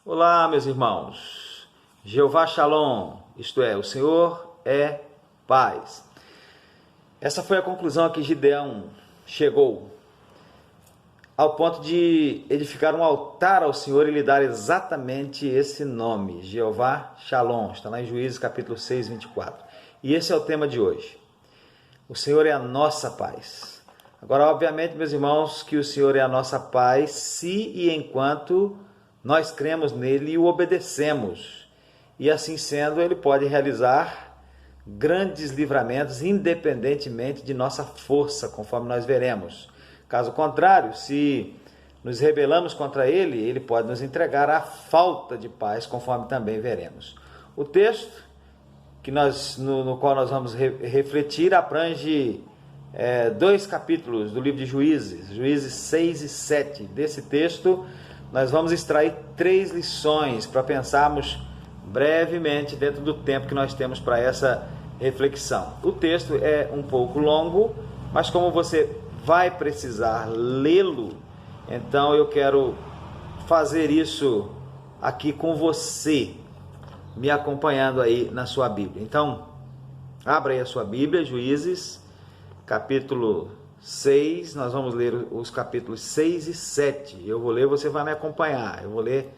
Olá, meus irmãos. Jeová Shalom, isto é, o Senhor é paz. Essa foi a conclusão a que Gideão chegou, ao ponto de edificar um altar ao Senhor e lhe dar exatamente esse nome, Jeová Shalom. Está lá em Juízes capítulo 6, 24. E esse é o tema de hoje. O Senhor é a nossa paz. Agora, obviamente, meus irmãos, que o Senhor é a nossa paz se e enquanto nós cremos nele e o obedecemos. E assim sendo, ele pode realizar grandes livramentos independentemente de nossa força, conforme nós veremos. Caso contrário, se nos rebelamos contra ele, ele pode nos entregar a falta de paz, conforme também veremos. O texto no qual nós vamos refletir abrange dois capítulos do livro de Juízes, Juízes 6 e 7. Desse texto, nós vamos extrair 3 lições para pensarmos brevemente dentro do tempo que nós temos para essa reflexão. O texto é um pouco longo, mas como você vai precisar lê-lo, então eu quero fazer isso aqui com você, me acompanhando aí na sua Bíblia. Então, abra aí a sua Bíblia, Juízes, capítulo 6, nós vamos ler os capítulos 6 e 7. Eu vou ler, você vai me acompanhar. Eu vou ler,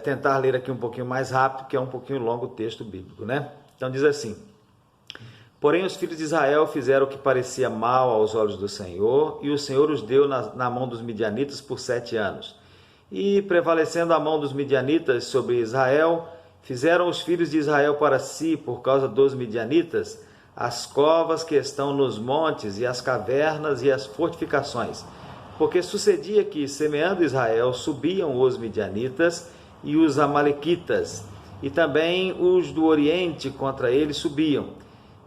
tentar ler aqui um pouquinho mais rápido, porque é um pouquinho longo o texto bíblico, né? Então diz assim: Porém os filhos de Israel fizeram o que parecia mal aos olhos do Senhor, e o Senhor os deu na mão dos midianitas por 7 anos. E prevalecendo a mão dos midianitas sobre Israel, fizeram os filhos de Israel para si, por causa dos midianitas, as covas que estão nos montes, e as cavernas e as fortificações. Porque sucedia que, semeando Israel, subiam os midianitas e os amalequitas, e também os do oriente contra eles subiam,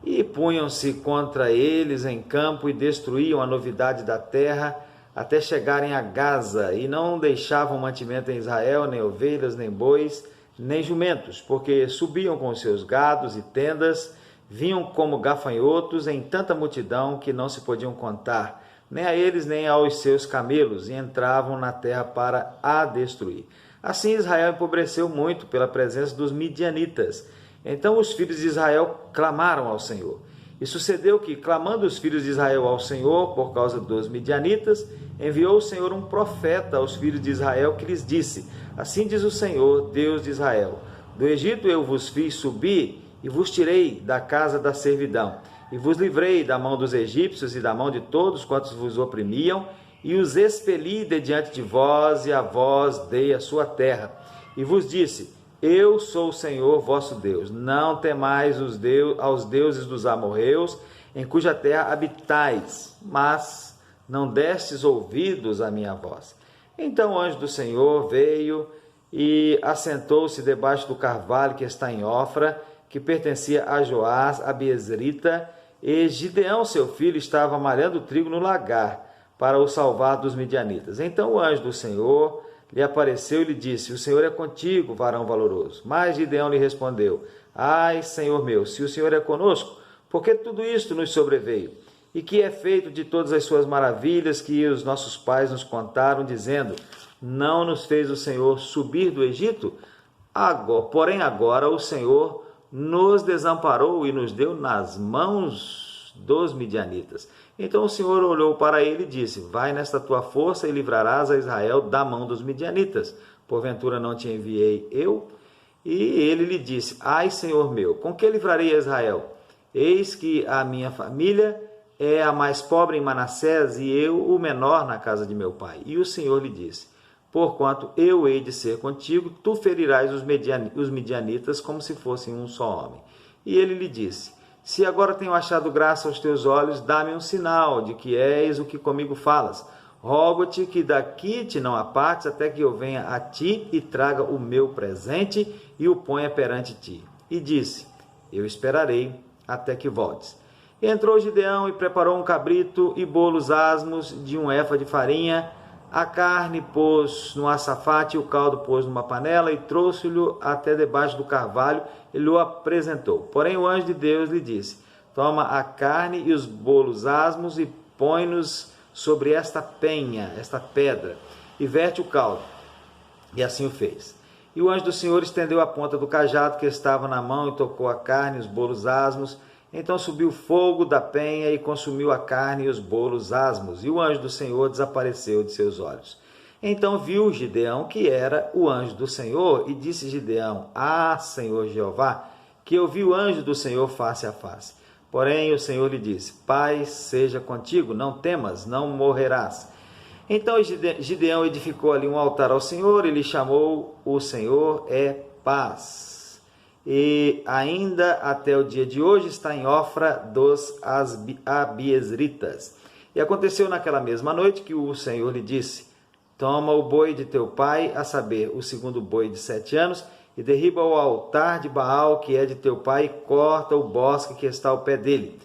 e punham-se contra eles em campo e destruíam a novidade da terra, até chegarem a Gaza, e não deixavam mantimento em Israel, nem ovelhas, nem bois, nem jumentos, porque subiam com os seus gados e tendas, vinham como gafanhotos em tanta multidão que não se podiam contar, nem a eles nem aos seus camelos, e entravam na terra para a destruir. Assim Israel empobreceu muito pela presença dos midianitas. Então os filhos de Israel clamaram ao Senhor. E sucedeu que, clamando os filhos de Israel ao Senhor por causa dos midianitas, enviou o Senhor um profeta aos filhos de Israel que lhes disse: Assim diz o Senhor, Deus de Israel: Do Egito eu vos fiz subir e vos tirei da casa da servidão, e vos livrei da mão dos egípcios e da mão de todos quantos vos oprimiam, e os expeli de diante de vós, e a vós dei a sua terra. E vos disse: Eu sou o Senhor vosso Deus, não temais aos deuses dos amorreus, em cuja terra habitais, mas não destes ouvidos à minha voz. Então o anjo do Senhor veio e assentou-se debaixo do carvalho que está em Ofra, que pertencia a Joás, a Biezrita, e Gideão, seu filho, estava malhando trigo no lagar, para o salvar dos midianitas. Então o anjo do Senhor lhe apareceu e lhe disse: O Senhor é contigo, varão valoroso. Mas Gideão lhe respondeu: Ai, Senhor meu, se o Senhor é conosco, por que tudo isto nos sobreveio? E que é feito de todas as suas maravilhas que os nossos pais nos contaram, dizendo: Não nos fez o Senhor subir do Egito? Porém agora o Senhor nos desamparou e nos deu nas mãos dos midianitas. Então o Senhor olhou para ele e disse: Vai nesta tua força e livrarás a Israel da mão dos midianitas. Porventura não te enviei eu? E ele lhe disse: Ai, Senhor meu, com que livrarei a Israel? Eis que a minha família é a mais pobre em Manassés, e eu o menor na casa de meu pai. E o Senhor lhe disse: Porquanto eu hei de ser contigo, tu ferirás os midianitas como se fossem um só homem. E ele lhe disse: Se agora tenho achado graça aos teus olhos, dá-me um sinal de que és o que comigo falas. Rogo-te que daqui te não apartes, até que eu venha a ti e traga o meu presente e o ponha perante ti. E disse: Eu esperarei até que voltes. E entrou Gideão e preparou um cabrito e bolos asmos de 1 efa de farinha. A carne pôs no açafate, e o caldo pôs numa panela, e trouxe-lhe até debaixo do carvalho, e lhe o apresentou. Porém o anjo de Deus lhe disse: Toma a carne e os bolos asmos, e põe-nos sobre esta penha, esta pedra, e verte o caldo. E assim o fez. E o anjo do Senhor estendeu a ponta do cajado que estava na mão e tocou a carne e os bolos asmos. Então subiu fogo da penha e consumiu a carne e os bolos asmos. E o anjo do Senhor desapareceu de seus olhos. Então viu Gideão que era o anjo do Senhor e disse Gideão: Ah, Senhor Jeová, que eu vi o anjo do Senhor face a face. Porém o Senhor lhe disse: Paz seja contigo, não temas, não morrerás. Então Gideão edificou ali um altar ao Senhor e lhe chamou: O Senhor é paz. E ainda até o dia de hoje está em Ofra dos Abiezritas. E aconteceu naquela mesma noite que o Senhor lhe disse: Toma o boi de teu pai, a saber, o segundo boi de 7 anos, e derriba o altar de Baal, que é de teu pai, e corta o bosque que está ao pé dele.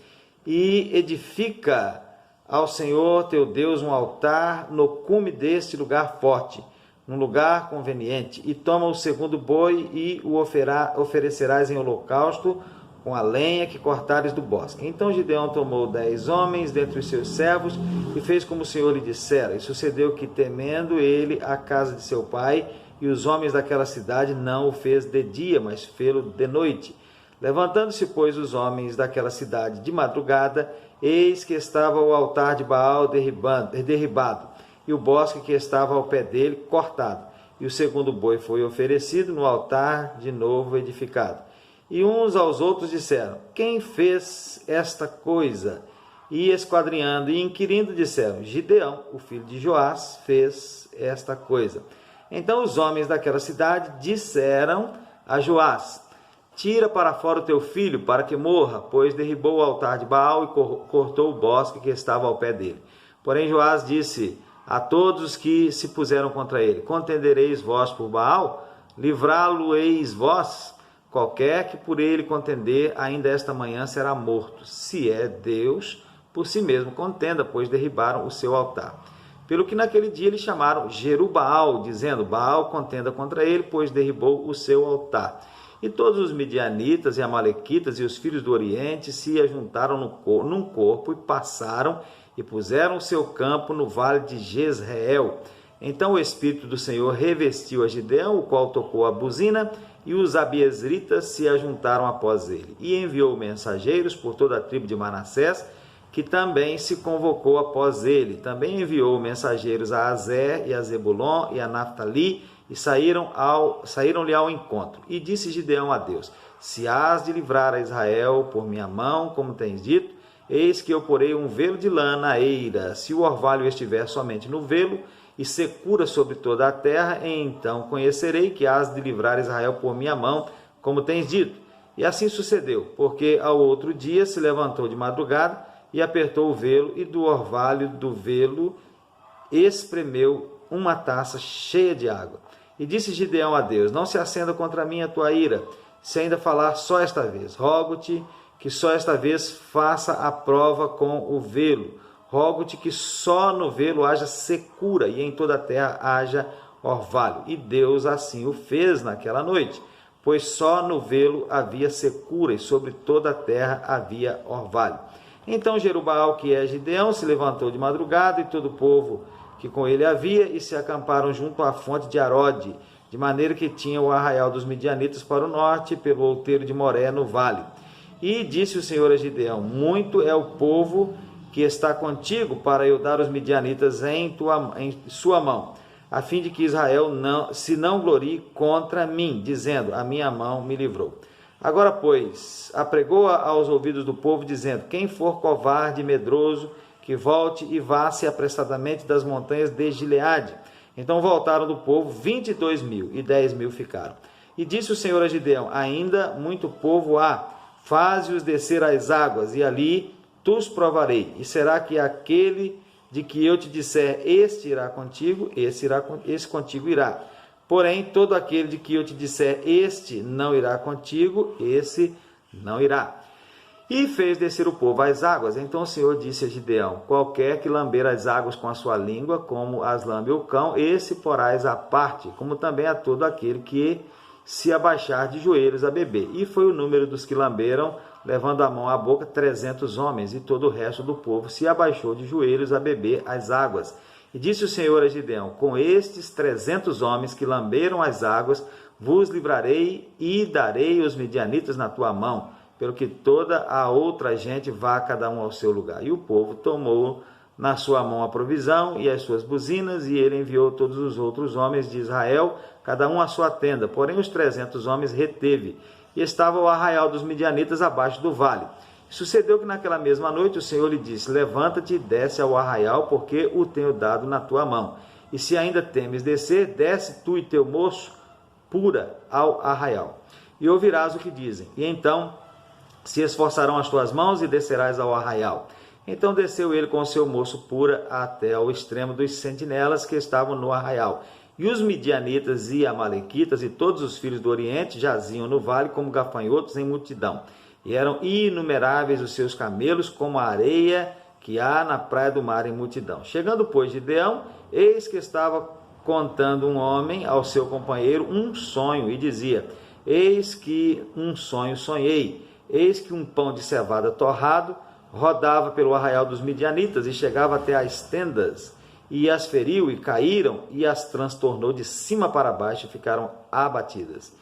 E edifica ao Senhor teu Deus um altar no cume deste lugar forte, num lugar conveniente, e toma o segundo boi e o oferecerás em holocausto com a lenha que cortares do bosque. Então Gideão tomou 10 homens dentre os seus servos e fez como o Senhor lhe dissera. E sucedeu que, temendo ele a casa de seu pai e os homens daquela cidade, não o fez de dia, mas fê-lo de noite. Levantando-se, pois, os homens daquela cidade de madrugada, eis que estava o altar de Baal derribado, e o bosque que estava ao pé dele cortado. E o segundo boi foi oferecido no altar de novo edificado. E uns aos outros disseram: Quem fez esta coisa? E esquadrinhando e inquirindo disseram: Gideão, o filho de Joás, fez esta coisa. Então os homens daquela cidade disseram a Joás: Tira para fora o teu filho, para que morra, pois derribou o altar de Baal e cortou o bosque que estava ao pé dele. Porém Joás disse a todos os que se puseram contra ele: Contendereis vós por Baal? Livrá-lo-eis vós? Qualquer que por ele contender, ainda esta manhã será morto. Se é Deus, por si mesmo contenda, pois derribaram o seu altar. Pelo que naquele dia eles chamaram Jerubaal, dizendo: Baal contenda contra ele, pois derribou o seu altar. E todos os midianitas e amalequitas e os filhos do Oriente se ajuntaram num corpo e passaram e puseram o seu campo no vale de Jezreel. Então o Espírito do Senhor revestiu a Gideão, o qual tocou a buzina, e os abiezritas se ajuntaram após ele. E enviou mensageiros por toda a tribo de Manassés, que também se convocou após ele. Também enviou mensageiros a Azer e a Zebulon e a Naftali, e saíram-lhe ao encontro. E disse Gideão a Deus: Se hás de livrar a Israel por minha mão, como tens dito, eis que eu porei um velo de lã na eira. Se o orvalho estiver somente no velo, e secura sobre toda a terra, então conhecerei que hás de livrar Israel por minha mão, como tens dito. E assim sucedeu, porque ao outro dia se levantou de madrugada e apertou o velo, e do orvalho do velo espremeu uma taça cheia de água. E disse Gideão a Deus: Não se acenda contra mim a tua ira, se ainda falar só esta vez. Rogo-te que só esta vez faça a prova com o velo. Rogo-te que só no velo haja secura e em toda a terra haja orvalho. E Deus assim o fez naquela noite, pois só no velo havia secura e sobre toda a terra havia orvalho. Então Jerubaal, que é Gideão, se levantou de madrugada e todo o povo que com ele havia, e se acamparam junto à fonte de Arode, de maneira que tinha o arraial dos midianitas para o norte, pelo outeiro de Moré, no vale. E disse o Senhor a Gideão: Muito é o povo que está contigo, para eu dar os midianitas em sua mão, a fim de que Israel se não glorie contra mim, dizendo: A minha mão me livrou. Agora, pois, apregou aos ouvidos do povo, dizendo: Quem for covarde e medroso, que volte e vá-se apressadamente das montanhas de Gileade. Então voltaram do povo 22.000, e 10.000 ficaram. E disse o Senhor a Gideão: Ainda muito povo há, faze-os descer às águas, e ali tu os provarei. E será que aquele de que eu te disser, este irá contigo, esse contigo irá. Porém, todo aquele de que eu te disser, este não irá contigo, esse não irá. E fez descer o povo às águas. Então o Senhor disse a Gideão: Qualquer que lamber as águas com a sua língua, como as lambe o cão, esse porás à parte, como também a todo aquele que se abaixar de joelhos a beber. E foi o número dos que lamberam, levando a mão à boca, 300 homens, e todo o resto do povo se abaixou de joelhos a beber as águas. E disse o Senhor a Gideão: com estes 300 homens que lamberam as águas, vos livrarei e darei os midianitas na tua mão, pelo que toda a outra gente vá cada um ao seu lugar. E o povo tomou na sua mão a provisão e as suas buzinas, e ele enviou todos os outros homens de Israel, cada um à sua tenda. Porém os 300 homens reteve, e estava o arraial dos midianitas abaixo do vale. Sucedeu que naquela mesma noite o Senhor lhe disse: levanta-te e desce ao arraial, porque o tenho dado na tua mão. E se ainda temes descer, desce tu e teu moço pura ao arraial. E ouvirás o que dizem. E então se esforçarão as tuas mãos e descerás ao arraial. Então desceu ele com o seu moço pura até ao extremo dos sentinelas que estavam no arraial. E os midianitas e amalequitas e todos os filhos do Oriente jaziam no vale como gafanhotos em multidão. E eram inumeráveis os seus camelos, como a areia que há na praia do mar em multidão. Chegando, pois, Gideão, eis que estava contando um homem ao seu companheiro um sonho, e dizia: eis que um sonho sonhei. Eis que um pão de cevada torrado rodava pelo arraial dos midianitas, e chegava até as tendas, e as feriu, e caíram, e as transtornou de cima para baixo, e ficaram abatidas.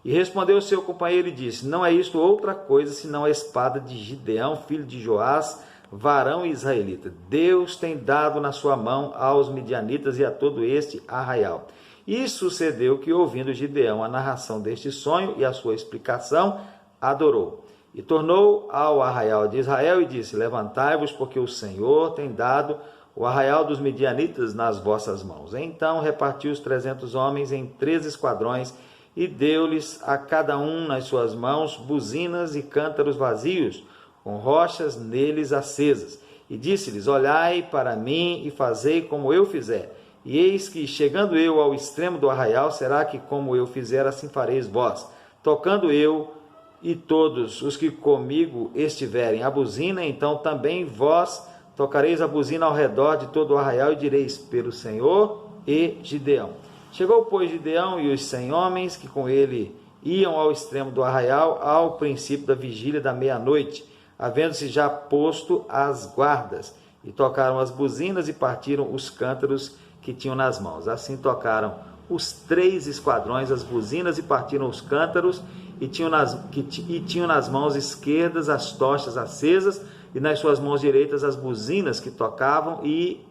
E respondeu o seu companheiro e disse: não é isto outra coisa, senão a espada de Gideão, filho de Joás, varão israelita. Deus tem dado na sua mão aos midianitas e a todo este arraial. E sucedeu que, ouvindo Gideão a narração deste sonho e a sua explicação, adorou. E tornou ao arraial de Israel e disse: levantai-vos, porque o Senhor tem dado o arraial dos midianitas nas vossas mãos. Então repartiu os 300 homens em 3 esquadrões, e deu-lhes a cada um nas suas mãos buzinas e cântaros vazios, com rochas neles acesas. E disse-lhes: olhai para mim e fazei como eu fizer. E eis que, chegando eu ao extremo do arraial, será que como eu fizer, assim fareis vós. Tocando eu e todos os que comigo estiverem a buzina, então também vós tocareis a buzina ao redor de todo o arraial, e direis: pelo Senhor e Gideão. Chegou, pois, Gideão e os 100 homens que com ele iam ao extremo do arraial ao princípio da vigília da meia-noite, havendo-se já posto as guardas, e tocaram as buzinas e partiram os cântaros que tinham nas mãos. Assim tocaram os 3 esquadrões as buzinas e partiram os cântaros, e tinham nas mãos esquerdas as tochas acesas, e nas suas mãos direitas as buzinas que tocavam, e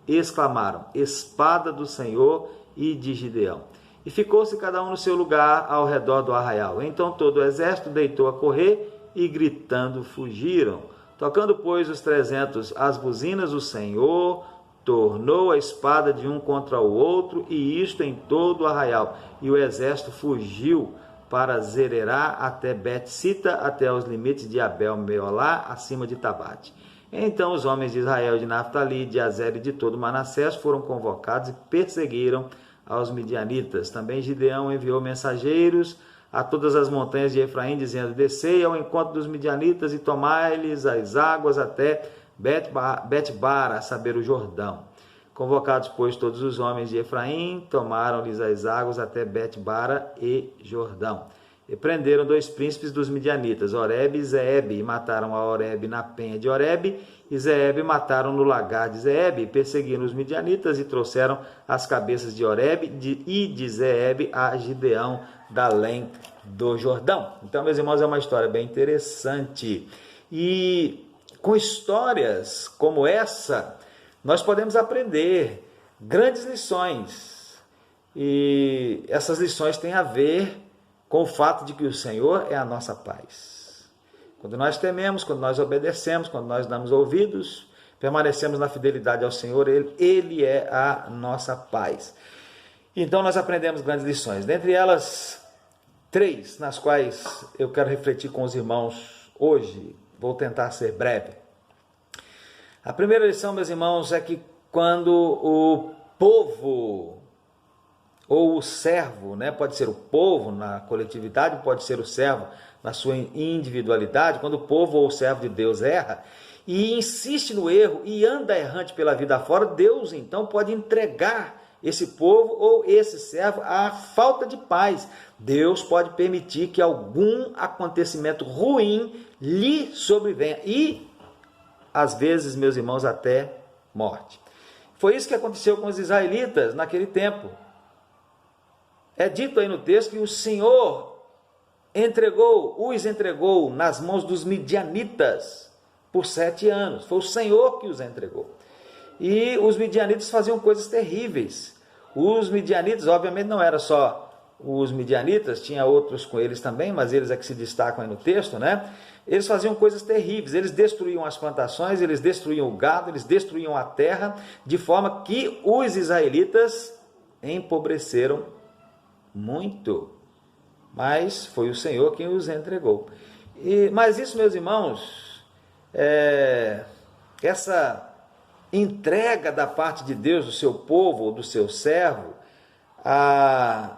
exclamaram: espada do Senhor e de Gideão. E ficou-se cada um no seu lugar ao redor do arraial. Então todo o exército deitou a correr, e gritando fugiram. Tocando, pois, os 300 as buzinas, o Senhor tornou a espada de um contra o outro, e isto em todo o arraial. E o exército fugiu para Zererá até Bet-sita, até os limites de Abel-meolá, acima de Tabate. Então os homens de Israel, de Naftali, de Azer e de todo Manassés foram convocados e perseguiram aos midianitas. Também Gideão enviou mensageiros a todas as montanhas de Efraim, dizendo: descei ao encontro dos midianitas e tomai-lhes as águas até Bet-bara, a saber, o Jordão. Convocados, pois, todos os homens de Efraim, tomaram-lhes as águas até Bet-bara e Jordão. E prenderam 2 príncipes dos midianitas, Oreb e Zeeb, e mataram a Oreb na penha de Oreb, e Zeeb mataram no lagar de Zeeb, e perseguiram os midianitas, e trouxeram as cabeças de Oreb e de Zeeb a Gideão, da além do Jordão. Então, meus irmãos, é uma história bem interessante. E com histórias como essa, nós podemos aprender grandes lições. E essas lições têm a ver com o fato de que o Senhor é a nossa paz. Quando nós tememos, quando nós obedecemos, quando nós damos ouvidos, permanecemos na fidelidade ao Senhor, Ele é a nossa paz. Então nós aprendemos grandes lições, dentre elas 3, nas quais eu quero refletir com os irmãos hoje. Vou tentar ser breve. A primeira lição, meus irmãos, é que quando o povo ou o servo, pode ser o povo na coletividade, pode ser o servo na sua individualidade, quando o povo ou o servo de Deus erra e insiste no erro e anda errante pela vida afora, Deus então pode entregar esse povo ou esse servo à falta de paz. Deus pode permitir que algum acontecimento ruim lhe sobrevenha e, às vezes, meus irmãos, até morte. Foi isso que aconteceu com os israelitas naquele tempo. É dito aí no texto que o Senhor os entregou nas mãos dos midianitas por 7 anos. Foi o Senhor que os entregou. E os midianitas faziam coisas terríveis. Os midianitas, obviamente, não era só os midianitas, tinha outros com eles também, mas eles é que se destacam aí no texto, né? Eles faziam coisas terríveis, eles destruíam as plantações, eles destruíam o gado, eles destruíam a terra, de forma que os israelitas empobreceram muito. Mas foi o Senhor quem os entregou. Mas isso, meus irmãos, essa entrega da parte de Deus do seu povo ou do seu servo, a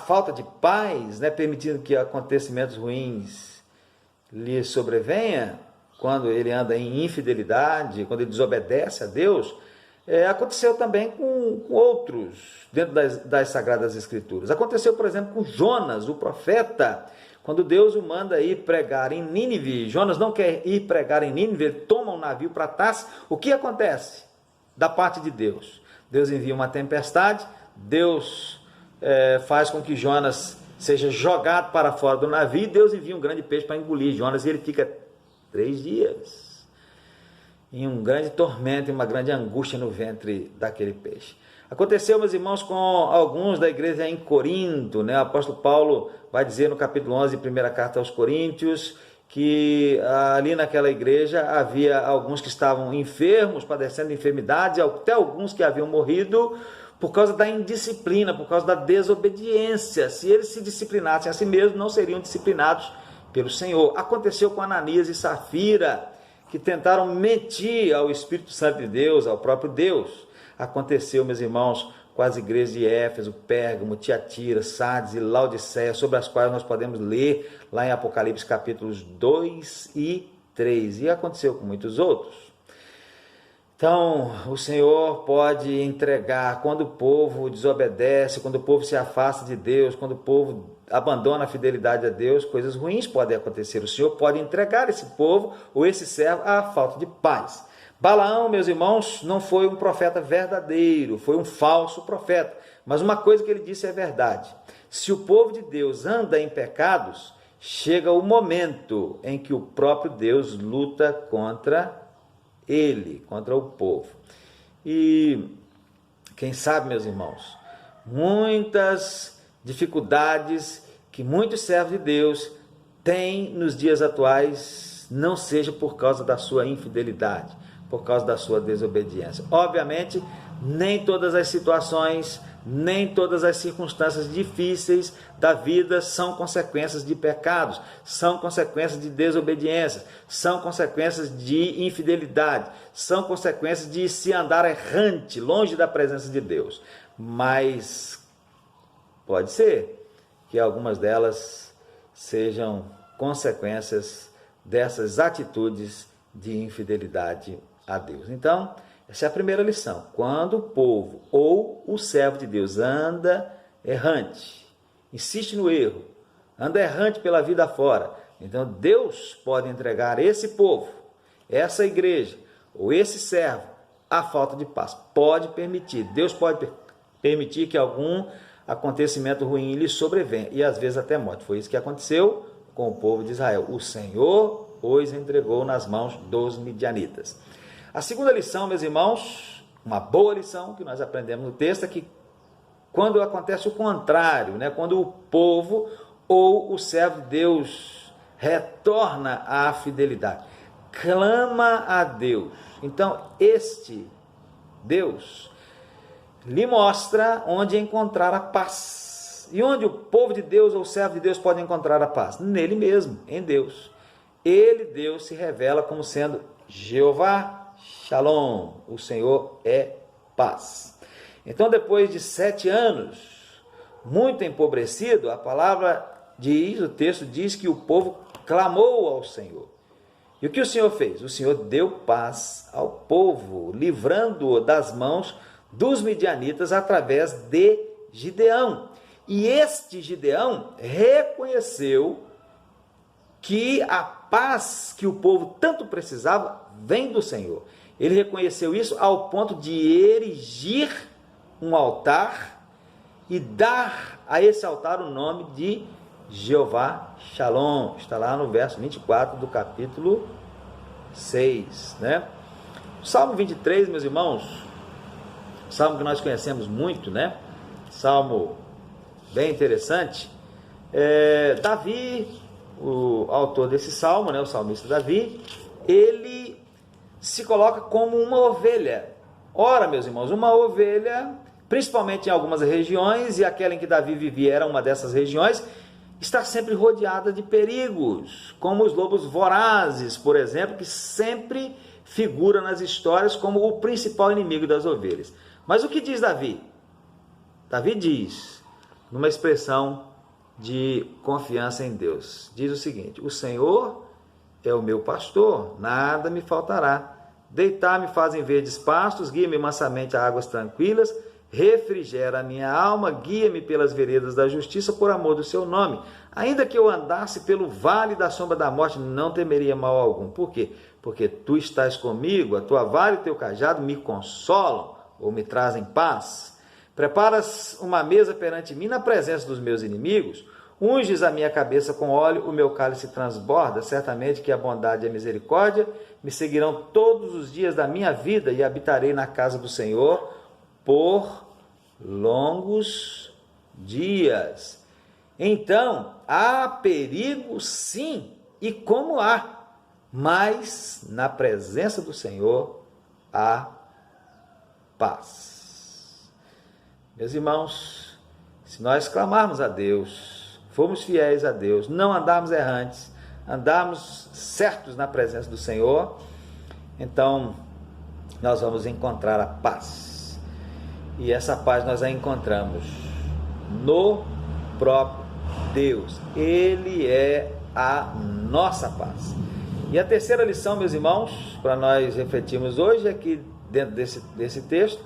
falta de paz, né, permitindo que acontecimentos ruins lhe sobrevenha, quando ele anda em infidelidade, quando ele desobedece a Deus, aconteceu também com outros dentro das Sagradas Escrituras. Aconteceu, por exemplo, com Jonas, o profeta, quando Deus o manda ir pregar em Nínive. Jonas não quer ir pregar em Nínive, ele toma um navio para Tarsis. O que acontece da parte de Deus? Deus envia uma tempestade, Deus faz com que Jonas seja jogado para fora do navio, e Deus envia um grande peixe para engolir Jonas, e ele fica 3 dias em um grande tormento, em uma grande angústia no ventre daquele peixe. Aconteceu, meus irmãos, com alguns da igreja em Corinto, né? O apóstolo Paulo vai dizer no capítulo 11, primeira carta aos Coríntios, que ali naquela igreja havia alguns que estavam enfermos, padecendo enfermidades, até alguns que haviam morrido por causa da indisciplina, por causa da desobediência. Se eles se disciplinassem a si mesmos, não seriam disciplinados pelo Senhor. Aconteceu com Ananias e Safira, que tentaram mentir ao Espírito Santo de Deus, ao próprio Deus. Aconteceu, meus irmãos, com as igrejas de Éfeso, Pérgamo, Tiatira, Sardes e Laodiceia, sobre as quais nós podemos ler lá em Apocalipse capítulos 2 e 3. E aconteceu com muitos outros. Então, o Senhor pode entregar quando o povo desobedece, quando o povo se afasta de Deus, quando o povo abandona a fidelidade a Deus, coisas ruins podem acontecer. O Senhor pode entregar esse povo ou esse servo à falta de paz. Balaão, meus irmãos, não foi um profeta verdadeiro, foi um falso profeta. Mas uma coisa que ele disse é verdade. Se o povo de Deus anda em pecados, chega o momento em que o próprio Deus luta contra ele, contra o povo. E quem sabe, meus irmãos, muitas dificuldades que muitos servos de Deus têm nos dias atuais não seja por causa da sua infidelidade, por causa da sua desobediência. Obviamente, nem todas as situações, nem todas as circunstâncias difíceis da vida são consequências de pecados, são consequências de desobediência, são consequências de infidelidade, são consequências de se andar errante, longe da presença de Deus. Mas pode ser que algumas delas sejam consequências dessas atitudes de infidelidade a Deus. Então, essa é a primeira lição. Quando o povo ou o servo de Deus anda errante, insiste no erro, anda errante pela vida fora, então Deus pode entregar esse povo, essa igreja ou esse servo à falta de paz. Pode permitir, Deus pode permitir que algum acontecimento ruim lhe sobrevenha, e às vezes até morte. Foi isso que aconteceu com o povo de Israel. O Senhor os entregou nas mãos dos midianitas. A segunda lição, meus irmãos, uma boa lição que nós aprendemos no texto, é que quando acontece o contrário, né? Quando o povo ou o servo de Deus retorna à fidelidade, clama a Deus. Então, este Deus lhe mostra onde encontrar a paz. E onde o povo de Deus ou o servo de Deus pode encontrar a paz? Nele mesmo, em Deus. Ele, Deus, se revela como sendo Jeová Shalom, o Senhor é paz. Então, depois de 7 anos, muito empobrecido, a palavra diz, o texto diz que o povo clamou ao Senhor. E o que o Senhor fez? O Senhor deu paz ao povo, livrando-o das mãos dos midianitas através de Gideão. E este Gideão reconheceu que a paz que o povo tanto precisava vem do Senhor. Ele reconheceu isso ao ponto de erigir um altar e dar a esse altar o nome de Jeová Shalom. Está lá no verso 24 do capítulo 6, né? O Salmo 23, meus irmãos, salmo que nós conhecemos muito, né? Salmo bem interessante. Davi, o autor desse salmo, né, o salmista Davi, ele se coloca como uma ovelha. Ora, meus irmãos, uma ovelha, principalmente em algumas regiões, e aquela em que Davi vivia era uma dessas regiões, está sempre rodeada de perigos, como os lobos vorazes, por exemplo, que sempre figura nas histórias como o principal inimigo das ovelhas. Mas o que diz Davi? Davi diz, numa expressão de confiança em Deus, diz o seguinte: o Senhor é o meu pastor, nada me faltará. Deitar-me fazem verdes pastos, guia-me mansamente a águas tranquilas, refrigera a minha alma, guia-me pelas veredas da justiça, por amor do seu nome. Ainda que eu andasse pelo vale da sombra da morte, não temeria mal algum. Por quê? Porque tu estás comigo, a tua vara e o teu cajado me consolam, ou me trazem paz. Preparas uma mesa perante mim na presença dos meus inimigos, unges a minha cabeça com óleo, o meu cálice transborda. Certamente que a bondade e a misericórdia me seguirão todos os dias da minha vida, e habitarei na casa do Senhor por longos dias. Então, há perigo sim, e como há, mas na presença do Senhor há paz. Meus irmãos, se nós clamarmos a Deus, formos fiéis a Deus, não andarmos errantes, andarmos certos na presença do Senhor, então nós vamos encontrar a paz. E essa paz nós a encontramos no próprio Deus. Ele é a nossa paz. E a terceira lição, meus irmãos, para nós refletirmos hoje, é que dentro desse texto,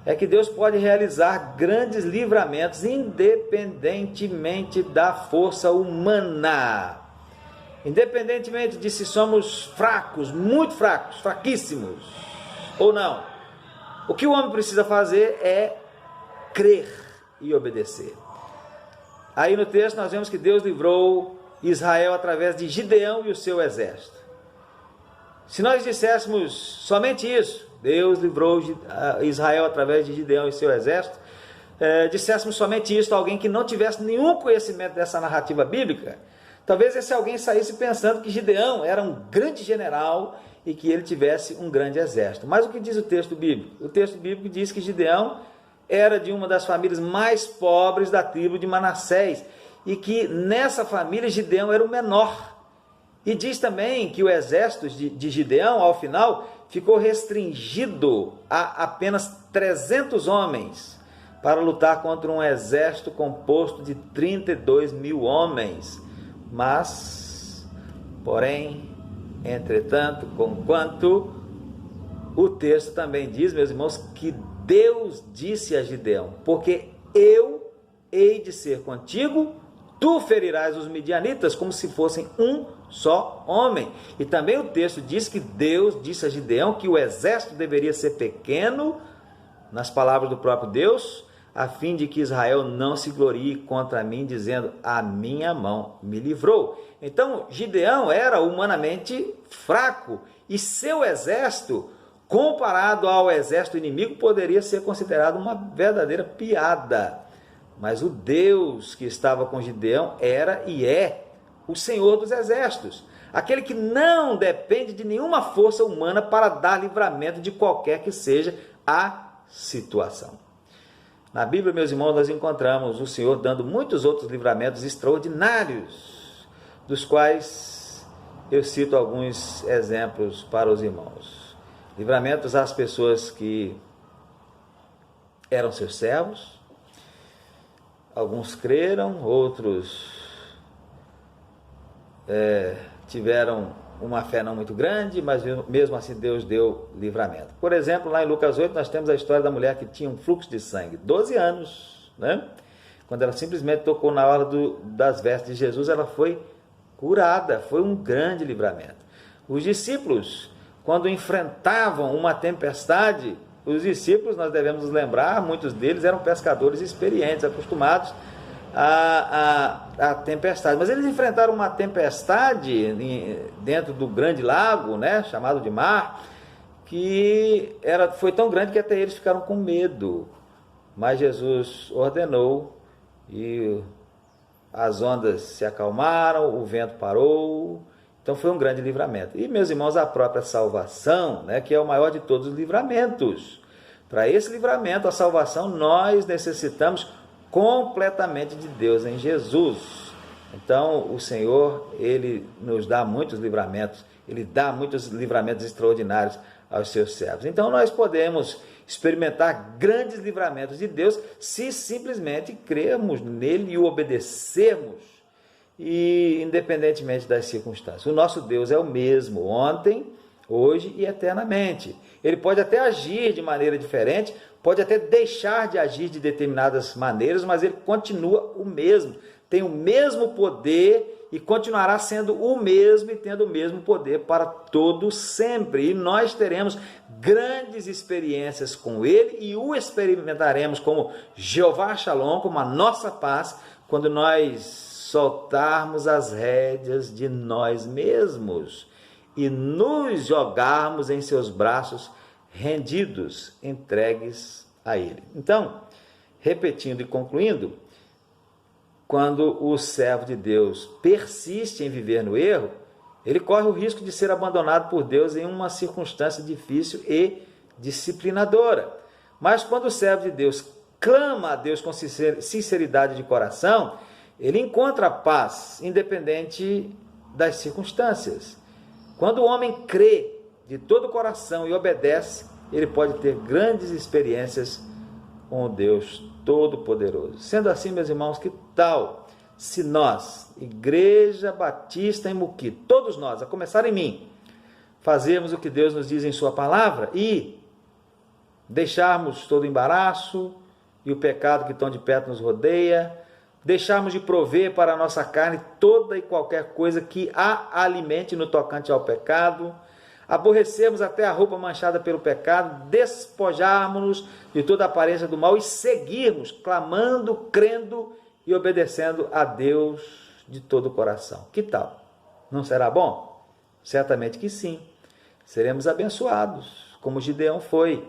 é que Deus pode realizar grandes livramentos independentemente da força humana. Independentemente de se somos fracos, muito fracos, fraquíssimos ou não. O que o homem precisa fazer é crer e obedecer. Aí no texto nós vemos que Deus livrou Israel através de Gideão e o seu exército. Se nós disséssemos somente isso, Deus livrou Israel através de Gideão e seu exército, disséssemos somente isso a alguém que não tivesse nenhum conhecimento dessa narrativa bíblica, talvez esse alguém saísse pensando que Gideão era um grande general e que ele tivesse um grande exército. Mas o que diz o texto bíblico? O texto bíblico diz que Gideão era de uma das famílias mais pobres da tribo de Manassés, e que nessa família Gideão era o menor. E diz também que o exército de Gideão, ao final, ficou restringido a apenas 300 homens para lutar contra um exército composto de 32 mil homens. Mas, porém, entretanto, conquanto, o texto também diz, meus irmãos, que Deus disse a Gideão: porque eu hei de ser contigo, tu ferirás os midianitas como se fossem um só homem. E também o texto diz que Deus disse a Gideão que o exército deveria ser pequeno, nas palavras do próprio Deus, a fim de que Israel não se glorie contra mim, dizendo: a minha mão me livrou. Então Gideão era humanamente fraco, e seu exército, comparado ao exército inimigo, poderia ser considerado uma verdadeira piada. Mas o Deus que estava com Gideão era e é o Senhor dos exércitos, aquele que não depende de nenhuma força humana para dar livramento de qualquer que seja a situação. Na Bíblia, meus irmãos, nós encontramos o Senhor dando muitos outros livramentos extraordinários, dos quais eu cito alguns exemplos para os irmãos. Livramentos às pessoas que eram seus servos. Alguns creram, outros tiveram uma fé não muito grande, mas mesmo assim Deus deu livramento. Por exemplo, lá em Lucas 8, nós temos a história da mulher que tinha um fluxo de sangue, 12 anos, né? Quando ela simplesmente tocou na orla das vestes de Jesus, ela foi curada, foi um grande livramento. Os discípulos, quando enfrentavam uma tempestade, os discípulos, nós devemos nos lembrar, muitos deles eram pescadores experientes, acostumados a tempestade. Mas eles enfrentaram uma tempestade dentro do grande lago, né, chamado de mar, que foi tão grande que até eles ficaram com medo. Mas Jesus ordenou e as ondas se acalmaram, o vento parou. Então foi um grande livramento. E, meus irmãos, a própria salvação, né, que é o maior de todos os livramentos. Para esse livramento, a salvação, nós necessitamos completamente de Deus em Jesus. Então o Senhor, Ele nos dá muitos livramentos, Ele dá muitos livramentos extraordinários aos seus servos. Então nós podemos experimentar grandes livramentos de Deus se simplesmente crermos nele e o obedecermos, e independentemente das circunstâncias. O nosso Deus é o mesmo ontem, hoje e eternamente. Ele pode até agir de maneira diferente, pode até deixar de agir de determinadas maneiras, mas ele continua o mesmo, tem o mesmo poder e continuará sendo o mesmo e tendo o mesmo poder para todo sempre. E nós teremos grandes experiências com ele e o experimentaremos como Jeová Shalom, como a nossa paz, quando nós soltarmos as rédeas de nós mesmos e nos jogarmos em seus braços rendidos, entregues a ele. Então, repetindo e concluindo, quando o servo de Deus persiste em viver no erro, ele corre o risco de ser abandonado por Deus em uma circunstância difícil e disciplinadora. Mas quando o servo de Deus clama a Deus com sinceridade de coração, ele encontra paz, independente das circunstâncias. Quando o homem crê de todo o coração e obedece, ele pode ter grandes experiências com o Deus Todo-Poderoso. Sendo assim, meus irmãos, que tal se nós, Igreja Batista em Muqui, todos nós, a começar em mim, fazermos o que Deus nos diz em sua palavra e deixarmos todo o embaraço e o pecado que tão de perto nos rodeia, deixarmos de prover para a nossa carne toda e qualquer coisa que a alimente no tocante ao pecado, aborrecermos até a roupa manchada pelo pecado, despojarmos-nos de toda a aparência do mal e seguirmos clamando, crendo e obedecendo a Deus de todo o coração. Que tal? Não será bom? Certamente que sim. Seremos abençoados, como Gideão foi.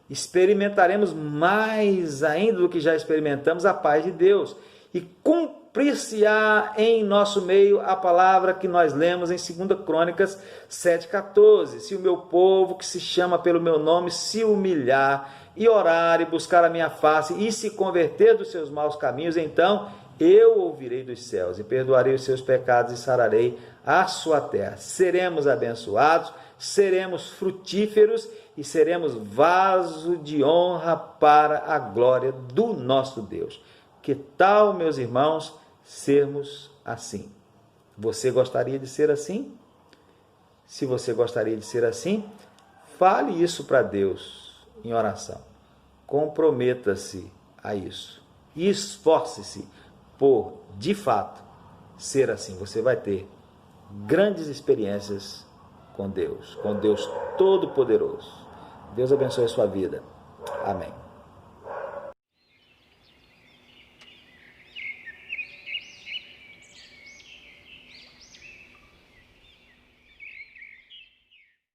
Experimentaremos mais ainda do que já experimentamos a paz de Deus e cumprir-se-á em nosso meio a palavra que nós lemos em 2 Crônicas 7,14. Se o meu povo, que se chama pelo meu nome, se humilhar e orar e buscar a minha face e se converter dos seus maus caminhos, então eu ouvirei dos céus e perdoarei os seus pecados e sararei a sua terra. Seremos abençoados, seremos frutíferos e seremos vaso de honra para a glória do nosso Deus. Que tal, meus irmãos, sermos assim? Você gostaria de ser assim? Se você gostaria de ser assim, fale isso para Deus em oração. Comprometa-se a isso. E esforce-se por, de fato, ser assim. Você vai ter grandes experiências com Deus Todo-Poderoso. Deus abençoe a sua vida. Amém.